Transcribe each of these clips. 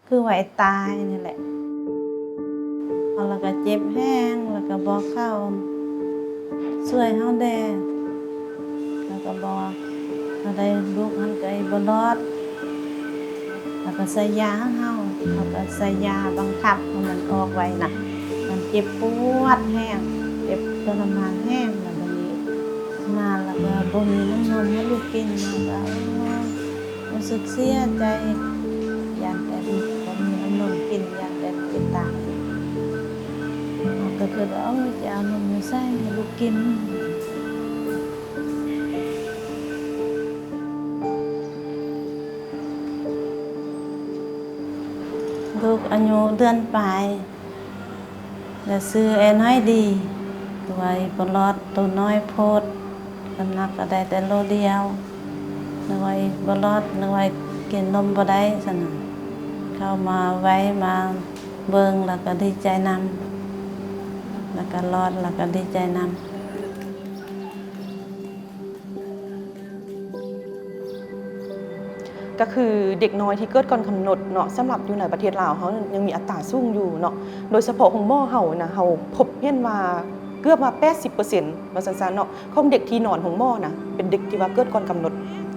คือไหวตายนี่แหละแล้วก็เจ็บแห้งแล้วก็บอกเข้าช่วยเฮาแด่แล้วก็บอกเขาได้ลูกหันใจบ่รอดแล้วก็ใส่ยาให้เฮาแล้วก็ใส่ยาบังคับให้มันออกไว้น่ะมันเจ็บปวดแห้งเจ็บทรมานแห้งแล้วบัดนี้มาแล้วก็บ่มีน้ำนมให้ลูกกินแล้วก็รู้สึกเสียใจอยากแต่ลูกบ่มีน้ำนมกินอยากแต่ลูกตายก็คือเอาจะเอานมมาใส่ให้ลูกกินลูกอายุเดือนปลายแล้วซื้อแอนน้อยดีตัวไอ้ปลอดตัวน้อยโพดน้ำหนักก็ได้แต่โลเดียวนึกว่าไอ้ปลอดนึกว่ากินนมบ่ได้ซั่นน่ะเข้ามาไว้มาเบิ่งแล้วก็ดีใจนำแล้วก็รอดแล้วก็ดีใจนำก็คือเด็กน้อยที่เกิดก่อนกำหนดเนาะสำหรับอยู่ในประเทศลาวเขายังมีอัตราสูงอยู่เนาะโดยเฉพาะของหม้อเฮานะเฮาพบเห็นว่าเกือบว่า 80% ว่าซั่นๆเนาะของเด็กที่นอนของหม้อนะเป็นเด็กที่ว่าเกิดก่อนกำหนด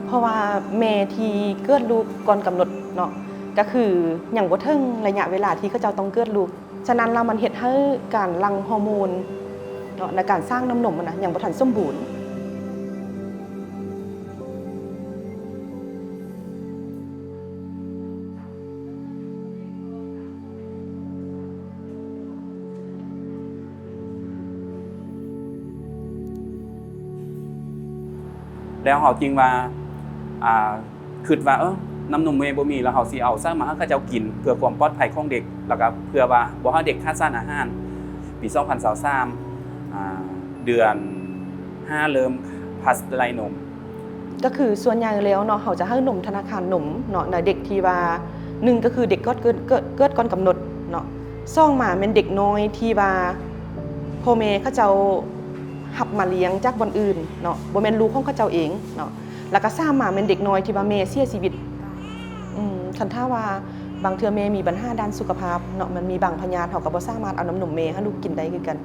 เพราะว่าแม่ที่เกิดลูกก่อนกำหนดเนาะก็คือยังบ่ถึงระยะเวลาที่เขาเจ้าต้องเกิดลูกฉะนั้นแล้วมันเฮ็ดให้การหลั่งฮอร์โมนเนาะในการสร้างน้ำนมนะยังบ่ทันสมบูรณ์แล้วเขาจริงว่าคิดว่าน้ำนมแม่บ่มีแล้วเขาสิเอาซะมาให้เขาเจ้ากินเพื่อความปลอดภัยของเด็กแล้วก็เพื่อว่าบ่ให้เด็กขาดสารอาหารปี2023เดือน5เริ่มพัสไลนมก็คือส่วนใหญ่แล้วเนาะเขาจะให้นมธนาคารนมเนาะเด็กที่ว่า1ก็คือเด็กเกิดก่อนกำหนดเนาะ2มาเป็นเด็กน้อยที่ว่าพ่อแม่เขาเจ้าหับมาเลี้ยงจากบนอื่นเนาะบ่แม่นลูกของเขาเจ้าเองเนาะแล้วก็3มาเป็นเด็กน้อยที่ว่าแม่เสียชีวิตคันถ้าว่าบางเทื่อแม่มีปัญหาด้านสุขภาพเนาะมันมีบางพยาธิเขาก็บ่สามารถเอาน้ำนมแม่ให้ลูกกินได้คือกัน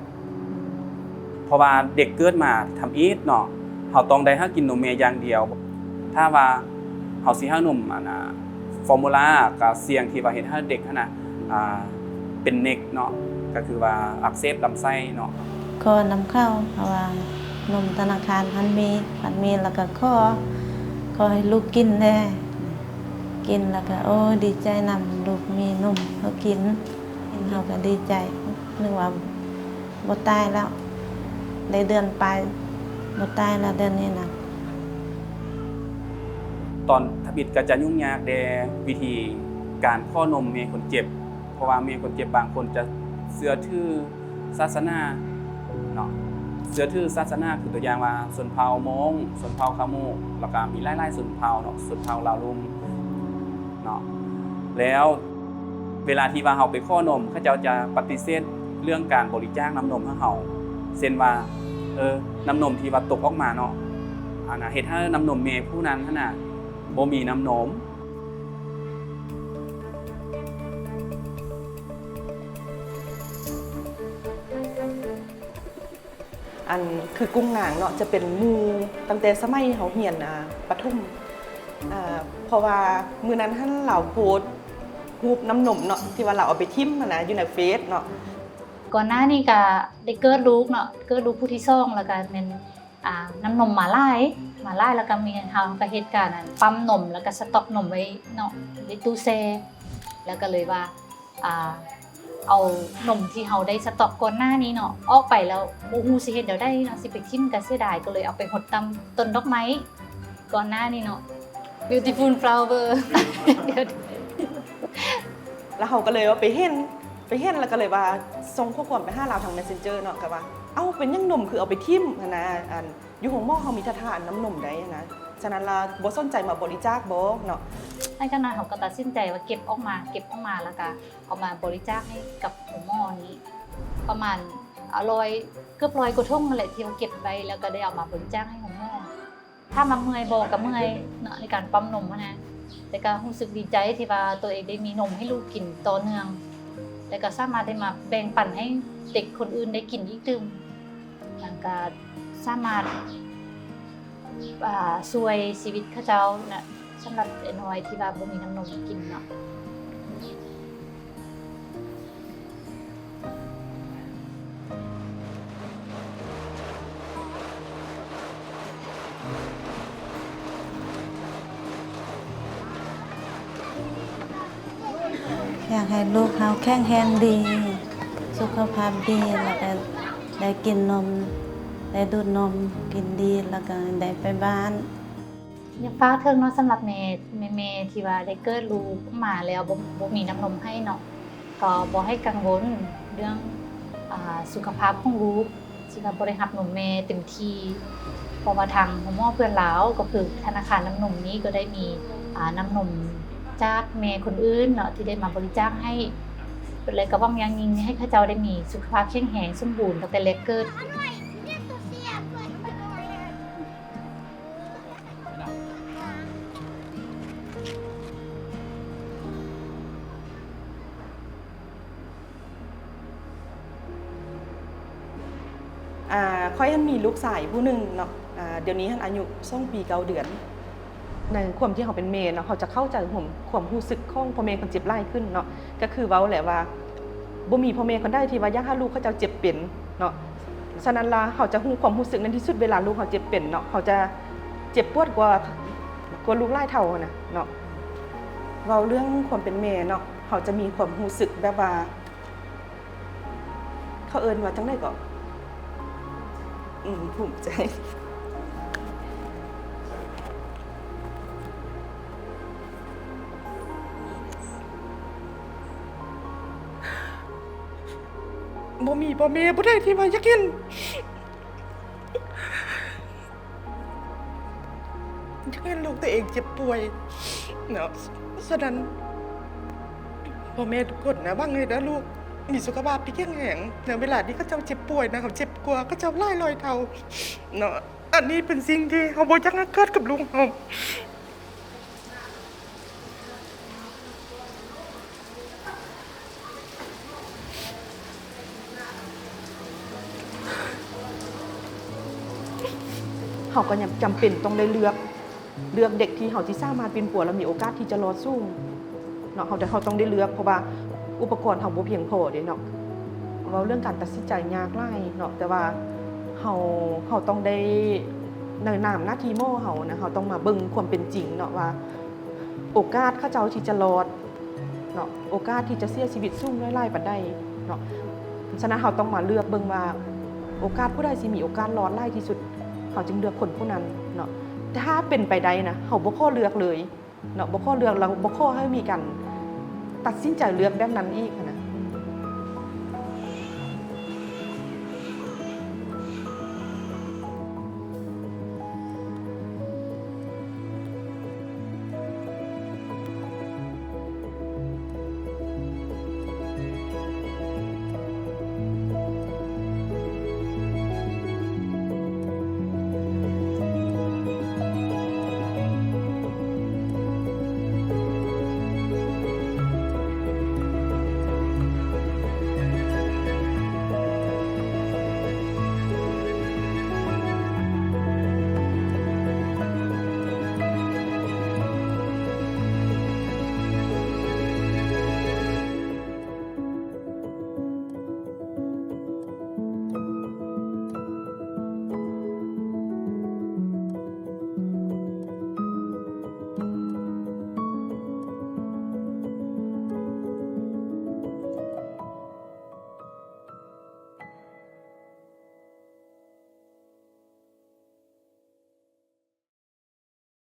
เพราะว่าเด็กเกิดมาทำอีทเนาะเขาต้องได้ให้กินนมแม่อย่างเดียวถ้าว่าเขาสิให้นมฟอร์มูล่าก็เสี่ยงที่ว่าเฮ็ดให้เด็กนะเป็นเน็กเนาะก็คือว่าอักเสบลำไส้เนาะก็นำเข้าเพราะว่านมธนาคารมันมีแล้วก็ขอให้ลูกกินแน่กินแล้วก็ดีใจนำลูกมีนมเขากินเขาก็ดีใจนึกว่าบ่ตายแล้วในเดือนปลายบ่ตายแล้วเดือนนี้นะตอนทบิดก็จะยุ่งยากแต่วิธีการพ่อนมเมย์คนเจ็บเพราะว่าเมย์คนเจ็บบางคนจะเชื่อถือศาสนาเนาะเชื่อถือศาสนาคือตัวอย่างว่าชนเผ่ามงชนเผ่าคาโมแล้วก็มีหลายๆชนเผ่าเนาะชนเผ่าลาวลุมเนาะแล้วเวลาที่ว่าเฮาไปข้อนมเขาเจ้าจะปฏิเสธเรื่องการบริจาคน้ำนมให้เฮาเช่นว่าน้ำนมที่ว่าตกออกมาเนาะเฮ็ดให้น้ำนมเมย์ผู้นั้นน่ะบ่มีน้ำนมอันคือกุ้งนางเนาะจะเป็นหมู่ตั้งแต่สมัยเขาเฮียนปฐมเพราะว่ามื้อนั้นท่านเหล่าโพสต์รูปน้ำนมเนาะที่ว่าเราเอาไปทิ่มอยู่ในเฟซเนาะก่อนหน้านี้ก็ได้เกิดลูกเนาะเกิดลูกผู้ที่2แล้วก็เป็นน้ำนมหมาล่แล้วก็มีเฮาก็เหตุการณ์ปั๊มนมแล้วก็สต็อกนมไว้เนาะในตู้แช่แล้วก็เลยว่าเอานมที่เฮาได้สต็อกก่อนหน้านี้เนาะออกไปแล้วบ่ฮู้สิเฮ็ดเดี๋ยวได้เนาะสิไปทิ่มก็เสียดายก็เลยเอาไปหดตามต้นดอกไม้ก่อนหน้านี้เนาะ beautiful flower แล้วเขาก็เลยว่าไปเห็นแล้วก็เลยว่าส่งข้อความไปหาเราทาง Messenger เนาะก็ว่าเป็นยังนมคือเอาไปทิ่มนะอยู่ของหม้อเขามีทานน้ำนมได้นะฉะนั้นเราบ่สนใจมาบริจาคบ่เนาะในขณะเขาก็ตัดสินใจว่าเก็บออกมาแล้วก็เอามาบริจาคให้กับหม้อนี้ประมาณเกือบ100กว่าถุงนั่นแหละที่เราเก็บไว้แล้วก็ได้เอามาบริจาคให้หม้อถ้ามาเมื่อยบ่ก็เมื่อยเนาะในการปั๊มนมนะ แต่ก็รู้สึกดีใจที่ว่าตัวเองได้มีนมให้ลูกกินต่อเนื่องแต่ก็สามารถได้มาแบ่งปันให้เด็กคนอื่นได้กินอีกดื่มแล้วก็สามารถช่วยชีวิตเขาเจ้านะสำหรับเด็กน้อยที่ว่าบ่มีน้ำนมกินเนาะ อยากให้ลูกเขาแข็งแรงดี สุขภาพดีแล้วก็ได้กินนมได้ดูดนมกินดีแล้วก็ได้ไปบ้าน อยากฝากถึงเนาะสำหรับแม่ที่ว่าได้เกิดลูกมาแล้วบ่มีน้ำนมให้เนาะก็บ่ให้กังวลเรื่องสุขภาพของลูกที่ว่าบ่ได้รับนมแม่เต็มที่เพราะว่าทางหมอเพื่อนลาวก็คือธนาคารน้ำนมนี้ก็ได้มีน้ำนมจากแม่คนอื่นเนาะที่ได้มาบริจาคให้เป็นเลยก็หวังอย่างยิ่งให้เขาเจ้าได้มีสุขภาพแข็งแรงสมบูรณ์ตั้งแต่เล็กเกิด ค่อยมีลูกชายผู้หนึ่งเนาะเดี๋ยวนี้อายุ2 ปี 9 เดือนในความที่เขาเป็นเมย์เนาะเขาจะเข้าใจความรู้สึกของพ่อแม่คนเจ็บไล่ขึ้นเนาะก็คือเว้าแหละว่าบ่มีพ่อแม่คนใดที่ว่าอยากให้ลูกเขาเจ้าเจ็บเป็นเนาะฉะนั้นล่ะเขาจะฮู้ความรู้สึกนั้นที่สุดเวลาลูกเขาเจ็บเป็นเนาะเขาจะเจ็บปวดกว่าลูกไล่เท่านะเนาะเว้าเรื่องความเป็นแม่เนาะเขาจะมีความรู้สึกแบบว่าเขาเอิ้นว่าจังได๋ก็ภูมิใจบ่มีพ่อแม่บ่ได้ที่ว่าอยากเห็นลูกตัวเองเจ็บป่วยเนาะฉะนั้นพ่อแม่ทุกคนนะว่าไงนะลูกมีสุขภาพที่แข็งแรงในเวลาที่เขาเจ้าเจ็บป่วยนะเขาเจ็บกว่าเขาเจ้าไล่ลอยเท่าเนาะอันนี้เป็นสิ่งที่เขาบ่อยากให้เกิดกับลูกเขาเขาก็ยังจำเป็นต้องได้เลือกเด็กที่เขาที่สามารถเป็นปัวแล้วมีโอกาสที่จะรอดสู้เนาะเขาต้องได้เลือกเพราะว่าอุปกรณ์เขาบ่เพียงพอเด้เนาะเราเรื่องการตัดสินใจยากหลายเนาะแต่ว่าเขาต้องได้ในนามหน้าที่หมอเขานะเขาต้องมาเบิ่งความเป็นจริงเนาะว่าโอกาสเขาเจ้าที่จะรอดเนาะโอกาสที่จะเสียชีวิตสูงน้อยไล่ปานใดเนาะฉะนั้นเขาต้องมาเลือกเบิ่งว่าโอกาสผู้ใดสิมีโอกาสรอดไล่ที่สุดเขาจึงเลือกคนผู้นั้นเนาะถ้าเป็นไปได้นะเขาบ่ขอเลือกเลยเนาะบ่ขอเลือกแล้วบ่ขอให้มีการตัดสินใจเลือกแบบนั้นอีกนะ